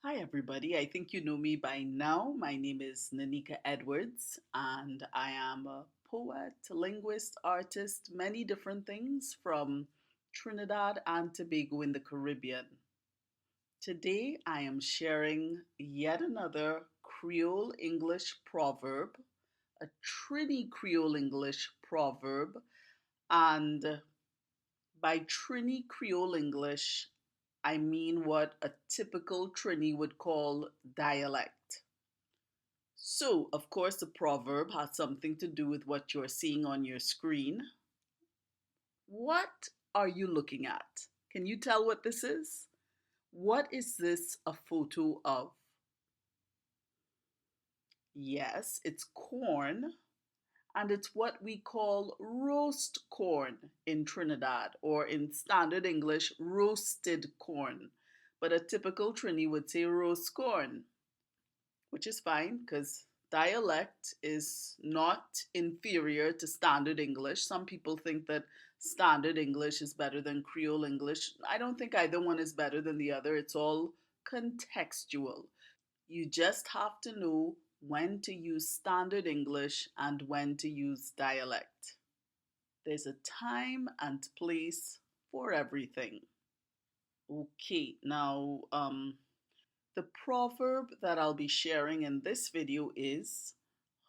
Hi, everybody. I think you know me by now. My name is Nanika Edwards, and I am a poet, linguist, artist, many different things from Trinidad and Tobago in the Caribbean. Today, I am sharing yet another Creole English proverb, a Trini Creole English proverb, and by Trini Creole English, I mean what a typical Trini would call dialect. So, of course, the proverb has something to do with what you're seeing on your screen. What are you looking at? Can you tell what this is? What is this a photo of? Yes, it's corn, and it's what we call roast corn in Trinidad, or in standard English, roasted corn. But a typical Trini would say roast corn, which is fine because dialect is not inferior to standard English. Some people think that standard English is better than Creole English. I don't think either one is better than the other. It's all contextual. You just have to know when to use standard English and when to use dialect. There's a time and place for everything. Okay, now the proverb that I'll be sharing in this video is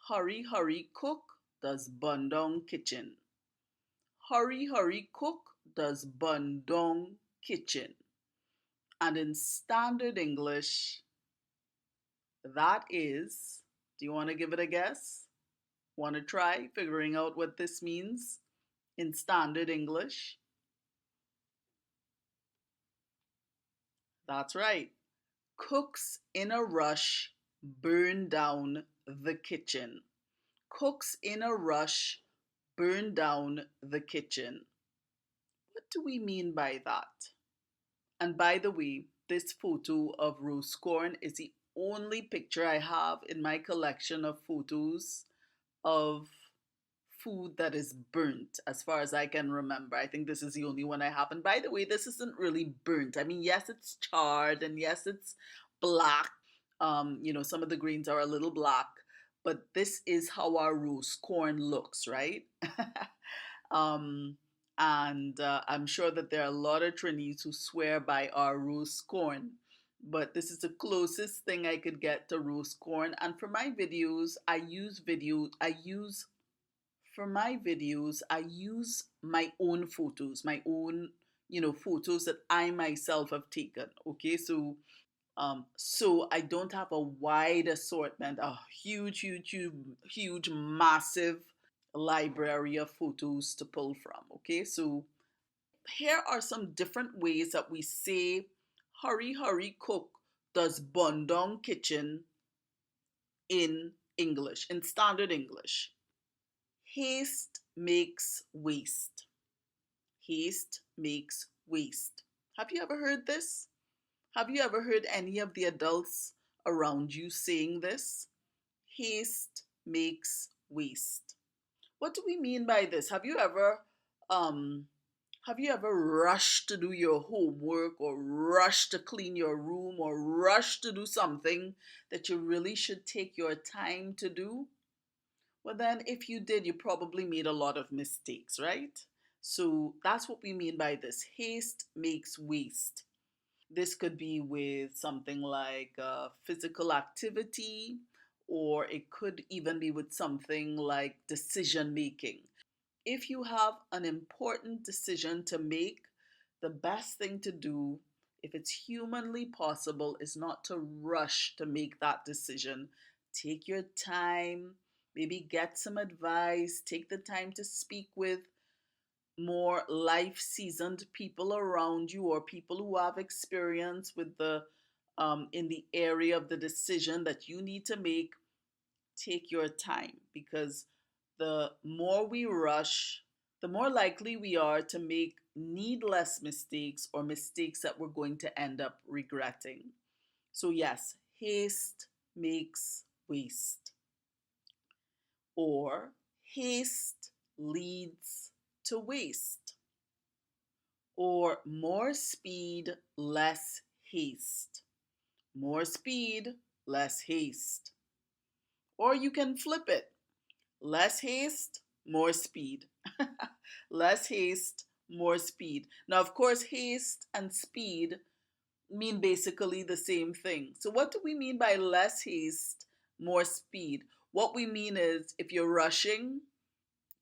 hurry, hurry, cook does burn down kitchen. Hurry, hurry, cook does burn down kitchen. And in standard English, that is, do you want to give it a guess? Want to try figuring out what this means in standard English? That's right. Cooks in a rush burn down the kitchen. Cooks in a rush burn down the kitchen. What do we mean by that? And by the way, this photo of roast corn is the only picture I have in my collection of photos of food that is burnt, as far as I can remember. I think this is the only one I have. And by the way, this isn't really burnt. I mean, yes, it's charred and yes, it's black. Some of the greens are a little black, but this is how our roast corn looks, right? um, and I'm sure that there are a lot of Trinis who swear by our roast corn. But this is the closest thing I could get to roast corn. And for my videos, I use my own photos, my own, photos that I myself have taken. Okay, so I don't have a wide assortment, a huge, massive library of photos to pull from. Okay, so here are some different ways that we say hurry, hurry, cook does bundong kitchen in English, in standard English. Haste makes waste. Haste makes waste. Have you ever heard this? Have you ever heard any of the adults around you saying this? Haste makes waste. What do we mean by this? Um have you ever rushed to do your homework or rushed to clean your room or rushed to do something that you really should take your time to do? Well, then, if you did, you probably made a lot of mistakes, right? So that's what we mean by this. Haste makes waste. This could be with something like physical activity, or it could even be with something like decision making. If you have an important decision to make, the best thing to do, if it's humanly possible, is not to rush to make that decision. Take your time, maybe get some advice, take the time to speak with more life seasoned people around you or people who have experience with the in the area of the decision that you need to make. Take your time, because the more we rush, the more likely we are to make needless mistakes or mistakes that we're going to end up regretting. So yes, haste makes waste, or haste leads to waste, or more speed, less haste. More speed, less haste. Or you can flip it. Less haste, more speed. Less haste, more speed. Now, of course, haste and speed mean basically the same thing. So, what do we mean by less haste, more speed? What we mean is if you're rushing,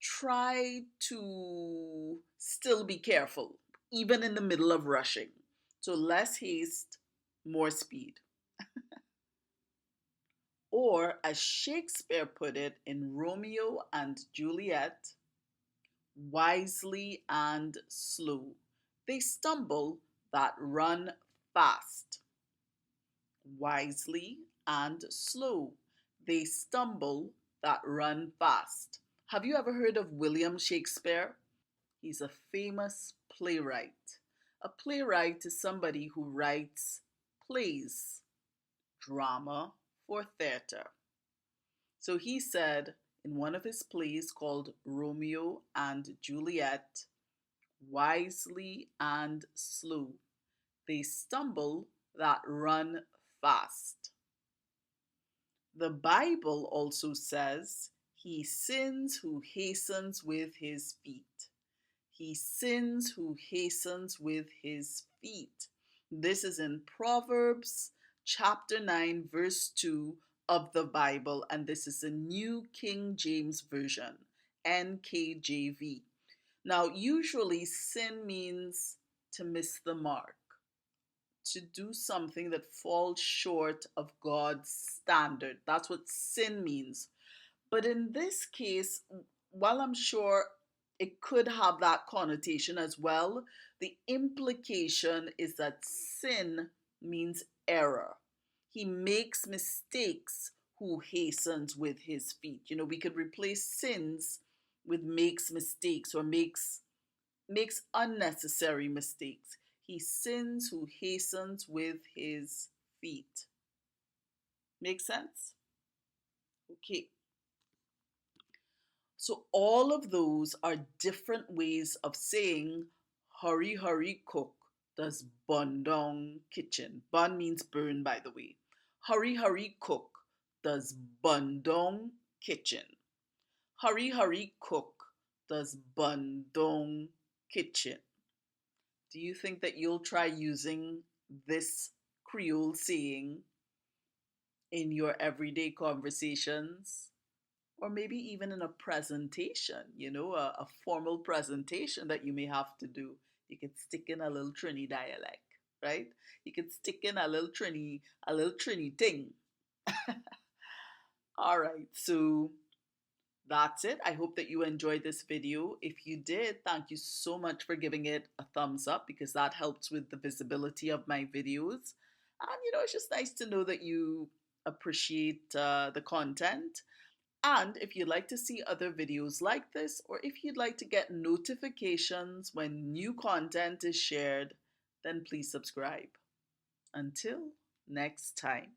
try to still be careful, even in the middle of rushing. So, less haste, more speed. Or, as Shakespeare put it in Romeo and Juliet, wisely and slow. They stumble that run fast. Wisely and slow. They stumble that run fast. Have you ever heard of William Shakespeare? He's a famous playwright. A playwright is somebody who writes plays, drama for theater. So he said in one of his plays called Romeo and Juliet, wisely and slow. They stumble that run fast. The Bible also says, he sins who hastens with his feet. He sins who hastens with his feet. This is in Proverbs chapter 9, verse 2 of the Bible, and this is the New King James Version, NKJV. Now, usually sin means to miss the mark, to do something that falls short of God's standard. That's what sin means. But in this case, while I'm sure it could have that connotation as well, the implication is that sin means error. He makes mistakes who hastens with his feet. You know, we could replace sins with makes mistakes or makes unnecessary mistakes. He sins who hastens with his feet. Make sense? Okay. So all of those are different ways of saying hurry, hurry, cook does bun down kitchen. Bun means burn, by the way. Hurry, hurry, cook does bun down kitchen. Hurry, hurry, cook does bun down kitchen. Do you think that you'll try using this Creole saying in your everyday conversations? Or maybe even in a presentation, a formal presentation that you may have to do. You could stick in a little Trini dialect, right? You could stick in a little Trini thing. All right, so that's it. I hope that you enjoyed this video. If you did, thank you so much for giving it a thumbs up because that helps with the visibility of my videos. And it's just nice to know that you appreciate the content. And if you'd like to see other videos like this, or if you'd like to get notifications when new content is shared, then please subscribe. Until next time.